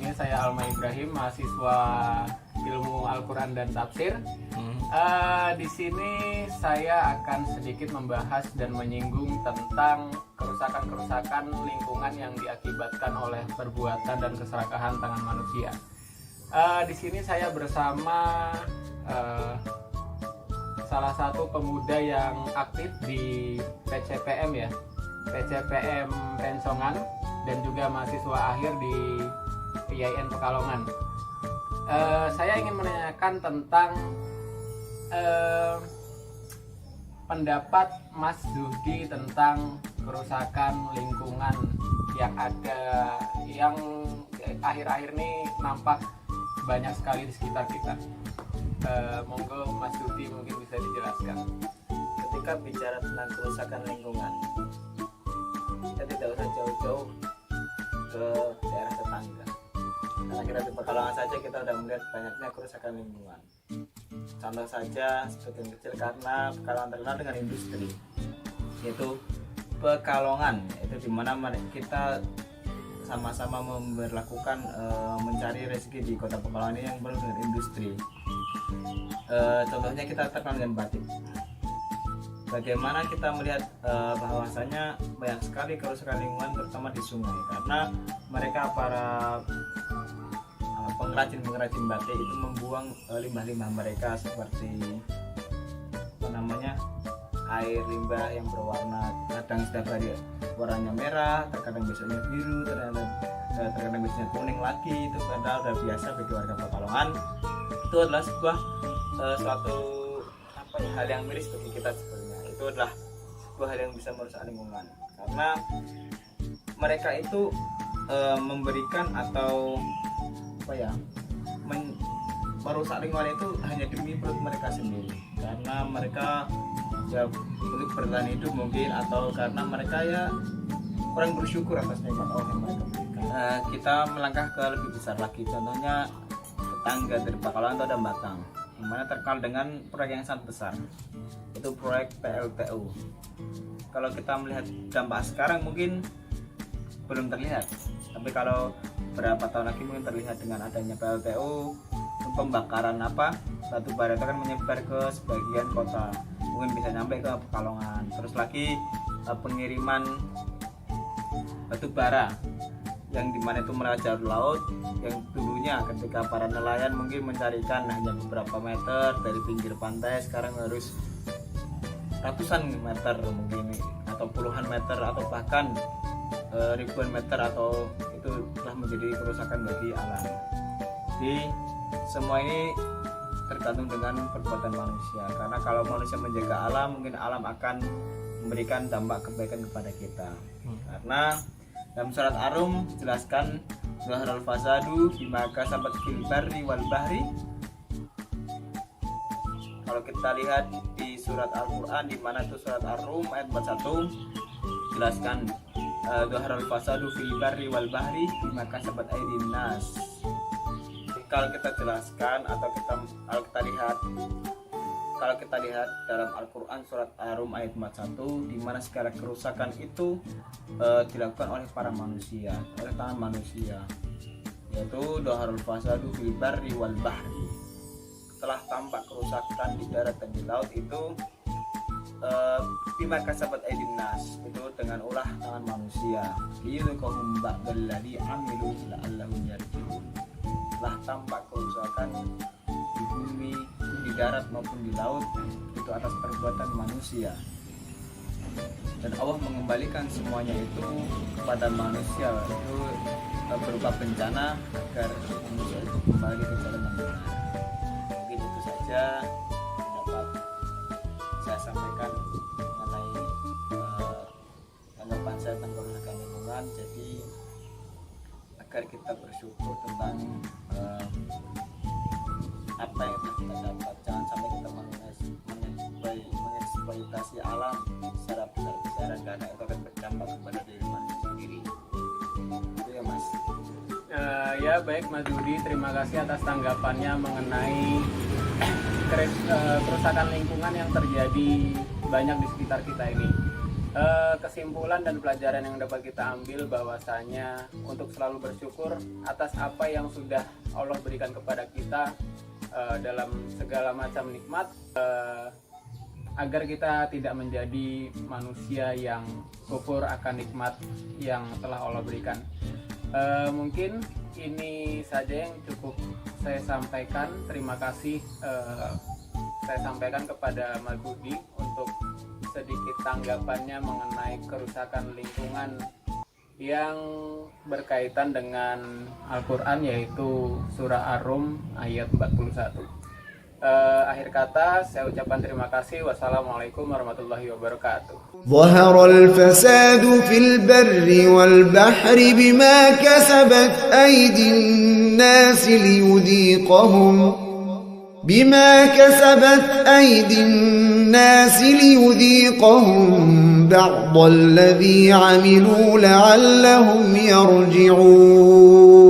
ini saya Alma Ibrahim, mahasiswa Ilmu Al-Quran dan Tafsir. Di sini saya akan sedikit membahas dan menyinggung tentang kerusakan-kerusakan lingkungan yang diakibatkan oleh perbuatan dan keserakahan tangan manusia. Di sini saya bersama salah satu pemuda yang aktif di PCPM ya, PCPM Rensongan, dan juga mahasiswa akhir di IAIN Pekalongan. Saya ingin menanyakan tentang pendapat Mas Zuhdi tentang kerusakan lingkungan yang ada, yang akhir-akhir ini nampak banyak sekali di sekitar kita. Monggo Mas Zuhdi mungkin bisa dijelaskan. Ketika bicara tentang kerusakan lingkungan, kita tidak usah jauh-jauh ke daerah tetangga, karena kita di Pekalongan saja kita sudah melihat banyaknya kerusakan lingkungan. Contoh saja sebagian kecil, karena Pekalongan terkenal dengan industri, yaitu Pekalongan, itu dimana kita sama-sama memberlakukan mencari rezeki di kota Pekalongan ini yang penuh dengan industri. Contohnya kita terkenal dengan batik. Bagaimana kita melihat bahwasanya banyak sekali kerusakan lingkungan, terutama di sungai, karena mereka para pengrajin batik itu membuang limbah-limbah mereka seperti air limbah yang berwarna, kadang setiap hari warnanya merah, terkadang besoknya biru, terkadang besoknya kuning lagi. Itu padahal sudah biasa bagi warga Pekalongan. Itu adalah sebuah suatu hal yang miris bagi kita sebenarnya. Itu adalah sebuah hal yang bisa merusak lingkungan, karena mereka itu memberikan atau merusak lingkungan itu hanya demi perut mereka sendiri, karena mereka ya untuk bertahan hidup mungkin, atau karena mereka ya kurang bersyukur atas nikmat Allah yang mereka berikan. Kita melangkah ke lebih besar lagi, contohnya tetangga dari Pekalongan itu ada Batang, yang mana terkenal dengan proyek yang sangat besar, itu proyek PLTU. Kalau kita melihat dampak sekarang mungkin belum terlihat, tapi kalau berapa tahun lagi mungkin terlihat dengan adanya PLTU. Pembakaran batu bara itu kan menyebar ke sebagian kota, mungkin bisa nyampe ke Pekalongan. Terus lagi pengiriman batu bara yang dimana itu melewat jalur laut, yang dulunya ketika para nelayan mungkin mencarikan hanya beberapa meter dari pinggir pantai, sekarang harus ratusan meter mungkin, atau puluhan meter, atau bahkan ribuan meter, atau itu telah menjadi kerusakan bagi alam. Jadi semua ini tergantung dengan perbuatan manusia, karena kalau manusia menjaga alam, mungkin alam akan memberikan dampak kebaikan kepada kita. Karena dalam surat Ar-Rum dijelaskan zaharal fasadu bima kasabat fil barri wal bahri. Kalau kita lihat di surat Al-Quran, di mana itu surat Ar-Rum ayat 41, jelaskan zaharal fasadu fil barri wal bahri bima kasabat aydin nas. Kalau kita jelaskan, atau kalau kita lihat dalam Al-Quran surat Ar-Rum ayat 41, di mana segala kerusakan itu dilakukan oleh para manusia, oleh tangan manusia, yaitu dhaharul fasadu fil barri wal bahri. Setelah tampak kerusakan di darat dan di laut itu bima kasabat aydin nas, itu dengan ulah tangan manusia, liyuqahum ba'dalladzi amilu la'allahum yarji'un. Telah tampak kerusakan di bumi, di darat maupun di laut, itu atas perbuatan manusia, dan Allah mengembalikan semuanya itu kepada manusia, itu berupa bencana, agar manusia itu kembali ke jalan yang benar. Mungkin itu saja dapat saya sampaikan mengenai tanggapan saya tentang kerusakan lingkungan. Jadi agar kita bersyukur tentang apa yang telah kita dapat, jangan sampai kita mengeksploitasi alam secara besar-besaran, karena itu akan berdampak kepada diri manusia sendiri. Itu ya Mas. Ya baik Mas Zuhdi, terima kasih atas tanggapannya mengenai kerusakan lingkungan yang terjadi banyak di sekitar kita ini. Kesimpulan dan pelajaran yang dapat kita ambil bahwasanya untuk selalu bersyukur atas apa yang sudah Allah berikan kepada kita dalam segala macam nikmat, agar kita tidak menjadi manusia yang kufur akan nikmat yang telah Allah berikan. Mungkin ini saja yang cukup saya sampaikan. Terima kasih saya sampaikan kepada Mas Budi untuk sedikit tanggapannya mengenai kerusakan lingkungan yang berkaitan dengan Al-Quran, yaitu surah Ar-Rum ayat 41. Akhir kata saya ucapkan terima kasih. Wassalamualaikum warahmatullahi wabarakatuh. ظهر الفساد في البر والبحر بما كسبت أيدي الناس ليذيقهم بعض الذي عملوا لعلهم يرجعون